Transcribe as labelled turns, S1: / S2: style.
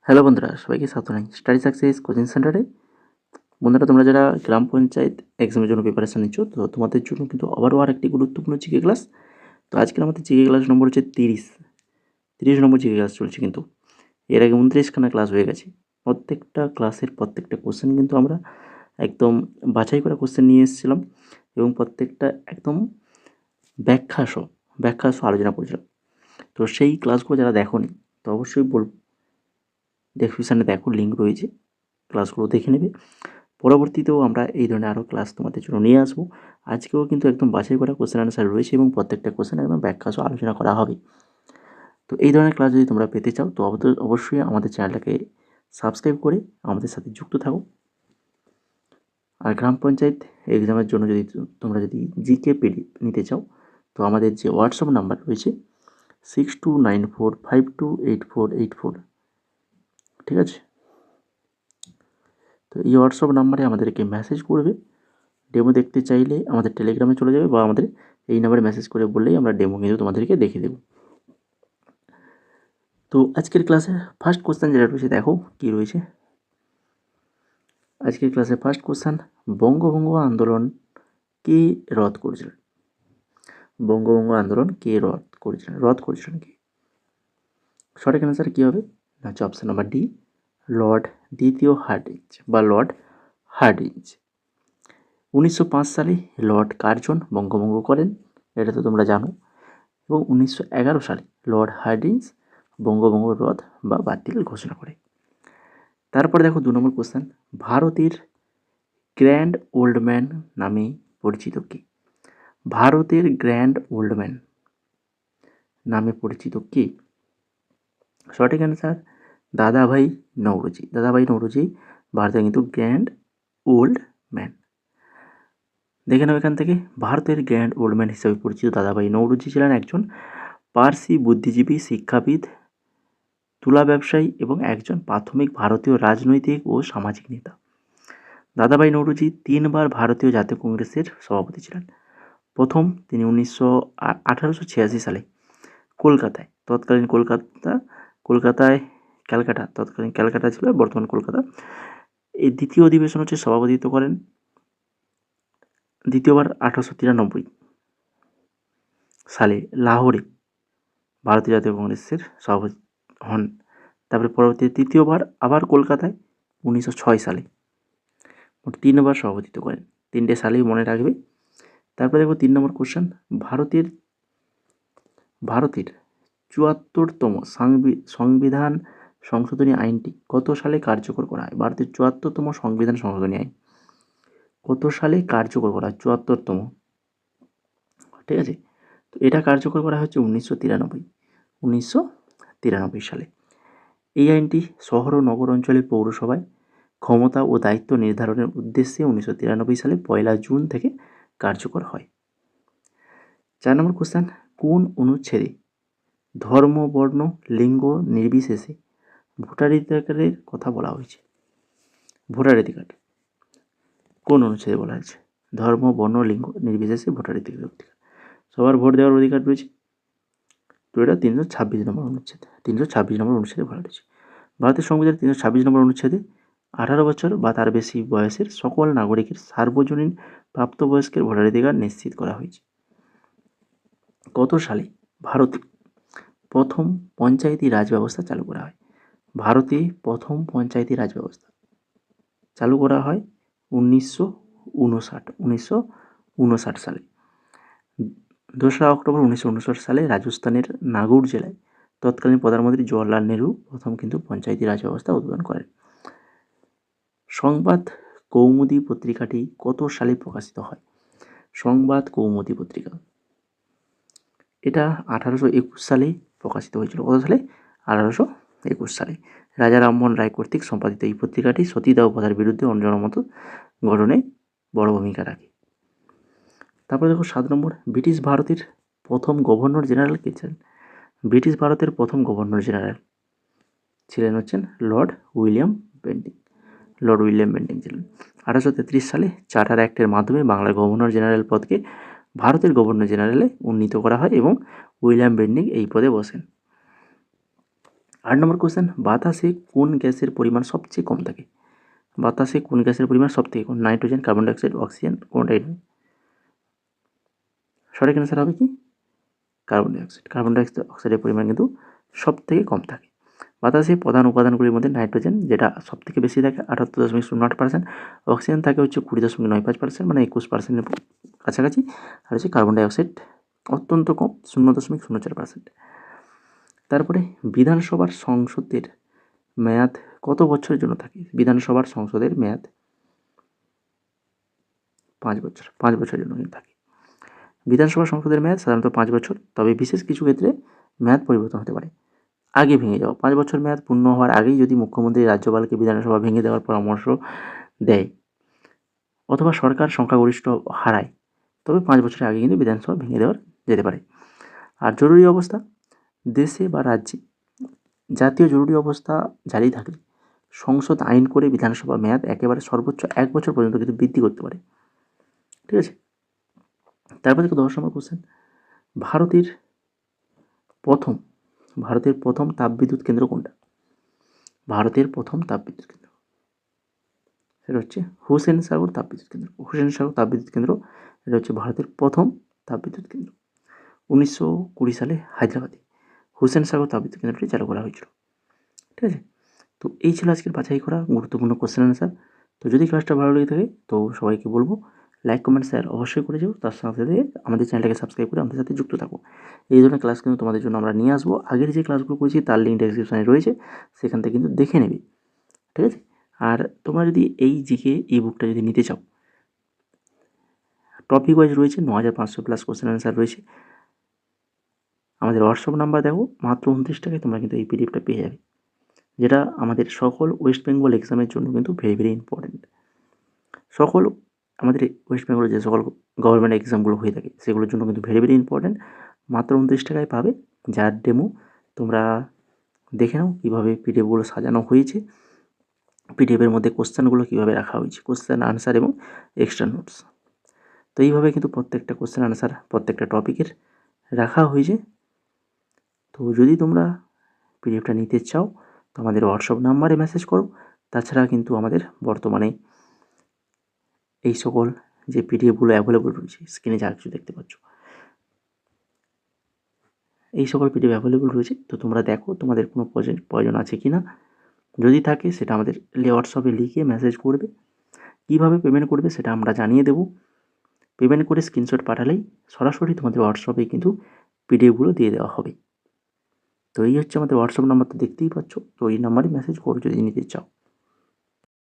S1: Hello বন্ধুরা, সবাইকে স্বাগত জানাই স্টাডি সাকসেস কোচিং সেন্টারে। বন্ধুরা, তোমরা যারা গ্রাম পঞ্চায়েত এক্সামের জন্য প্রিপারেশন নিচ্ছ, তো তোমাদের জন্য কিন্তু আবারও একটি গুরুত্বপূর্ণ জিকে ক্লাস। তো আজকের আমাদের জিকে ক্লাস নম্বর হচ্ছে 30 নম্বর জিকে ক্লাস চলছে। কিন্তু এর আগে 29খানা ক্লাস হয়ে গেছে। প্রত্যেকটা ক্লাসের প্রত্যেকটা কোশ্চেন কিন্তু আমরা একদম বাছাই করা কোশ্চেন নিয়ে এসেছিলাম এবং প্রত্যেকটা একদম ব্যাখ্যা সহ আলোচনা করেছিলাম। তো সেই ক্লাসগুলো যারা দেখোনি, তো অবশ্যই বলবো ডেসক্রিপশানে দেখো, লিঙ্ক রয়েছে, ক্লাসগুলো দেখে নেবে। পরবর্তীতেও আমরা এই ধরনের আরও ক্লাস তোমাদের জন্য নিয়ে আসবো। আজকেও কিন্তু একদম বাছাই করা কোশ্চেন আনসার রয়েছে এবং প্রত্যেকটা কোশ্চেন একদম ব্যাখ্যা সহ আলোচনা করা হবে। তো এই ধরনের ক্লাস যদি তোমরা পেতে চাও, তো অবশ্যই আমাদের চ্যানেলটাকে সাবস্ক্রাইব করে আমাদের সাথে যুক্ত থাকো। আর গ্রাম পঞ্চায়েত এক্সামের জন্য তোমরা যদি জিকে পিডি নিতে চাও, তো আমাদের যে হোয়াটসঅ্যাপ নাম্বার রয়েছে 6294528484, ঠিক আছে? তো এই হোয়াটসঅ্যাপ নাম্বারে আমাদেরকে মেসেজ করবে। ডেমো দেখতে চাইলে আমাদের টেলিগ্রামে চলে যাবে বা আমাদের এই নাম্বারে মেসেজ করে বললেই আমরা ডেমো কিন্তু তোমাদেরকে দেখিয়ে দেবো। তো আজকের ক্লাসের ফার্স্ট কোশ্চেন যেটা রয়েছে, দেখো কি রয়েছে। আজকের ক্লাসের ফার্স্ট কোশ্চেন, বঙ্গভঙ্গ আন্দোলন কে রদ করেছিলেন? বঙ্গভঙ্গ আন্দোলন কে রদ করেছিলেন কে? সঠিক অ্যান্সার কী হবে? না হচ্ছে অপশান নাম্বার ডি, লর্ড দ্বিতীয় হার্ডিঞ্জ বা লর্ড হার্ডিঞ্জ। 1905 সালে লর্ড কার্জন বঙ্গভঙ্গ করেন, এটা তো তোমরা জানো। এবং 1911 সালে লর্ড হার্ডিঞ্জ বঙ্গভঙ্গ রদ বা বাতিল ঘোষণা করে। তারপরে দেখো 2 নম্বর কোশ্চেন, ভারতের গ্র্যান্ড ওল্ড ম্যান নামে পরিচিত কে? ভারতের গ্র্যান্ড ওল্ড ম্যান নামে পরিচিত কে? সঠিক অ্যান্সার দাদাভাই নওরোজি। দাদাভাই নওরোজি ভারতের কিন্তু গ্র্যান্ড ওল্ড ম্যান। দেখে নাও এখান থেকে, ভারতের গ্র্যান্ড ওল্ড ম্যান হিসেবে পরিচিত দাদাভাই নওরোজি ছিলেন একজন পার্সি বুদ্ধিজীবী, শিক্ষাবিদ, তুলা ব্যবসায়ী এবং একজন প্রাথমিক ভারতীয় রাজনৈতিক ও সামাজিক নেতা। দাদাভাই নওরোজি 3বার ভারতীয় জাতীয় কংগ্রেসের সভাপতি ছিলেন। প্রথম তিনি 1886 সালে তৎকালীন ক্যালকাটা ছিল, বর্তমান কলকাতা। এই দ্বিতীয় অধিবেশন হচ্ছে সভাপতিত্ব করেন দ্বিতীয়বার 1893 সালে লাহোরে ভারতীয় জাতীয় কংগ্রেসের সভাপতি হন। তারপরে পরবর্তী তৃতীয়বার আবার কলকাতায় 1906 সালে। মোট 3বার সভাপতিত্ব করেন। 3টে সালেই মনে রাখবে। তারপরে দেখো 3 নম্বর কোশ্চেন, ভারতের 74তম সংবিধান সংশোধনী আইনটি কত সালে কার্যকর করা হয়? ভারতের 74তম সংবিধান সংশোধনী আইন কত সালে কার্যকর করা হয়? 74তম, ঠিক আছে? তো এটা কার্যকর করা হচ্ছে 1993 সালে। এই আইনটি শহর ও নগর অঞ্চলে পৌরসভায় ক্ষমতা ও দায়িত্ব নির্ধারণের উদ্দেশ্যে 1993 সালে 1 জুন থেকে কার্যকর হয়। 4 নম্বর কোশ্চেন, কোন অনুচ্ছেদে ধর্ম, বর্ণ, লিঙ্গ নির্বিশেষে ভোটাধিকারের কথা বলা হয়েছে? ভোটাধিকার কোন অনুচ্ছেদে বলা হয়েছে? ধর্ম, বর্ণ, লিঙ্গ নির্বিশেষে ভোটাধিকার। সবার ভোট দেওয়ার অধিকার রয়েছে। তো এটা 326 নম্বর অনুচ্ছেদে বলা হয়েছে। ভারতের সংবিধানের 326 নম্বর অনুচ্ছেদে 18 বছর বা তার বেশি বয়সের সকল নাগরিকের সার্বজনীন প্রাপ্তবয়স্কের ভোটাধিকার নিশ্চিত করা হয়েছে। কত সালে ভারতে প্রথম পঞ্চায়েতি রাজ ব্যবস্থা চালু করা হয়? ভারতে প্রথম পঞ্চায়েতি রাজ ব্যবস্থা চালু করা হয় 1959 সালে। 2রা অক্টোবর 1959 সালে রাজস্থানের নাগৌর জেলায় তৎকালীন প্রধানমন্ত্রী জওহরলাল নেহরু প্রথম কিন্তু পঞ্চায়েতি রাজ ব্যবস্থা উদ্বোধন করেন। সংবাদ কৌমুদী পত্রিকাটি কত সালে প্রকাশিত হয়? সংবাদ কৌমুদী পত্রিকা এটা 1821 সালে প্রকাশিত হয়েছিল। কত সালে? 1821 সালে। রাজা রামমোহন রায় কর্তৃক সম্পাদিত এই পত্রিকাটি সতীদাহ প্রথার বিরুদ্ধে জনমত গঠনে বড় ভূমিকা রাখে। তারপরে দেখো 7 নম্বর, ব্রিটিশ ভারতের প্রথম গভর্নর জেনারেল কে ছিলেন? ব্রিটিশ ভারতের প্রথম গভর্নর জেনারেল হচ্ছেন লর্ড উইলিয়াম বেন্টিং ছিলেন। 1833 সালে চার্টার অ্যাক্টের মাধ্যমে বাংলার গভর্নর জেনারেল পদকে ভারতের গভর্নর জেনারেলে উন্নীত করা হয় এবং উইলিয়াম বেন্টিং এই পদে বসেন। 8 নম্বর কোশ্চেন, বাতাসে কোন গ্যাসের পরিমাণ সবচেয়ে কম থাকে? বাতাসে কোন গ্যাসের পরিমাণ সবথেকে কম? নাইট্রোজেন, কার্বন ডাইঅক্সাইড, অক্সিজেন, কোনটাই নেই? সঠিক অ্যান্সার হবে কি? Carbon dioxide. কার্বন ডাইঅক্সাইডের পরিমাণ কিন্তু সবথেকে কম থাকে। বাতাসে প্রধান উপাদানগুলির মধ্যে নাইট্রোজেন, যেটা সবথেকে বেশি থাকে 78.08%, অক্সিজেন থাকে হচ্ছে 20.95%, মানে 21%-এর কাছাকাছি, আর হচ্ছে কার্বন ডাইঅক্সাইড অত্যন্ত কম, 0.04%। তারপরে বিধানসভার সংসদের মেয়াদ কত বছরের জন্য থাকে? বিধানসভার সংসদের মেয়াদ 5 বছর, 5 বছরের জন্য কিন্তু থাকে। বিধানসভা সংসদের মেয়াদ সাধারণত 5 বছর, তবে বিশেষ কিছু ক্ষেত্রে মেয়াদ পরিবর্তন হতে পারে। আগে ভেঙে যাওয়া, 5 বছর মেয়াদ পূর্ণ হওয়ার আগেই যদি মুখ্যমন্ত্রী রাজ্যপালকে বিধানসভা ভেঙে দেওয়ার পরামর্শ দেয় অথবা সরকার সংখ্যাগরিষ্ঠ হারায়, তবে 5 বছরের আগে কিন্তু বিধানসভা ভেঙে দেওয়া যেতে পারে। আর জরুরি অবস্থা, দেশে বা রাজ্যে জাতীয় জরুরি অবস্থা জারি থাকলে সংসদ আইন করে বিধানসভা মেয়াদ একেবারে সর্বোচ্চ 1 বছর পর্যন্ত কিন্তু বৃদ্ধি করতে পারে। ঠিক আছে। তারপর দেখো 10 নম্বর কোশ্চেন, ভারতের প্রথম তাপবিদ্যুৎ কেন্দ্র কোনটা? ভারতের প্রথম তাপবিদ্যুৎ কেন্দ্র সেটা হচ্ছে হুসেন সাগর তাপবিদ্যুৎ কেন্দ্র। হুসেন সাগর তাপবিদ্যুৎ কেন্দ্র এটা হচ্ছে ভারতের প্রথম তাপবিদ্যুৎ কেন্দ্র। 1920 সালে হায়দ্রাবাদে হুসেন সাগর তাপবিদ্যুৎ কেন্দ্রটি চালু করা হয়েছিল। ঠিক আছে। তো এই ছিল আজকের বাছাই করা গুরুত্বপূর্ণ কোশ্চেন অ্যান্সার। তো যদি ক্লাসটা ভালো লেগে থাকে তো সবাইকে বলবো লাইক, কমেন্ট, শেয়ার অবশ্যই করে যাও। তার সাথে সাথে আমাদের চ্যানেলটাকে সাবস্ক্রাইব করে আমাদের সাথে যুক্ত থাকো। এই ধরনের ক্লাস কিন্তু তোমাদের জন্য আমরা নিয়ে আসবো। আগের যে ক্লাসগুলো করেছি তার লিঙ্ক ডেসক্রিপশনে রয়েছে, সেখান থেকে কিন্তু দেখে নেবে। ঠিক আছে। আর তোমরা যদি এই জিকে এই বুকটা যদি নিতে চাও, টপিক ওয়াইজ রয়েছে 9500 প্লাস কোশ্চেন অ্যান্সার রয়েছে। আমাদের হোয়াটসঅ্যাপ নাম্বার দেখো, মাত্র 29 টাকায় তোমরা কিন্তু এই পিডিএফটা পেয়ে যাবে, যেটা আমাদের সকল ওয়েস্ট বেঙ্গল এক্সামের জন্য কিন্তু ভেরি ভেরি ইম্পর্টেন্ট। সকল আমাদের ওয়েস্ট বেঙ্গলে যে সকল গভর্নমেন্ট এক্সামগুলো হয়ে থাকে সেগুলোর জন্য কিন্তু ভেরি ভেরি ইম্পর্টেন্ট। মাত্র 29 টাকায় পাবে, যার ডেমো তোমরা দেখে নাও কীভাবে পিডিএফগুলো সাজানো হয়েছে, পিডিএফের মধ্যে কোশ্চেনগুলো কীভাবে রাখা হয়েছে, কোশ্চেন আনসার এবং এক্সট্রা নোটস। তো এইভাবে কিন্তু প্রত্যেকটা কোশ্চেন আনসার প্রত্যেকটা টপিকের রাখা হয়েছে। তো যদি তোমরা পিডিএফটা নিতে চাও তো আমাদের হোয়াটসঅ্যাপ নাম্বারে মেসেজ করো। তাছাড়া কিন্তু আমাদের বর্তমানে এই সকল যে পিডিএফগুলো অ্যাভেলেবল রয়েছে, স্ক্রিনে যা কিছু দেখতে পাচ্ছ এই সকল পিডিএফ অ্যাভেলেবল রয়েছে। তো তোমরা দেখো তোমাদের কোনো প্রয়োজন আছে কি না, যদি থাকে সেটা আমাদের হোয়াটসঅ্যাপে লিখে মেসেজ করবে। কীভাবে পেমেন্ট করবে সেটা আমরা জানিয়ে দেবো। পেমেন্ট করে স্ক্রিনশট পাঠালেই সরাসরি তোমাদের হোয়াটসঅ্যাপে কিন্তু পিডিএফগুলো দিয়ে দেওয়া হবে। তো এই হচ্ছে আমাদের হোয়াটসঅ্যাপ নাম্বার, তো দেখতেই পাচ্ছ। তো এই নাম্বারে মেসেজ করো যদি নিতে চাও।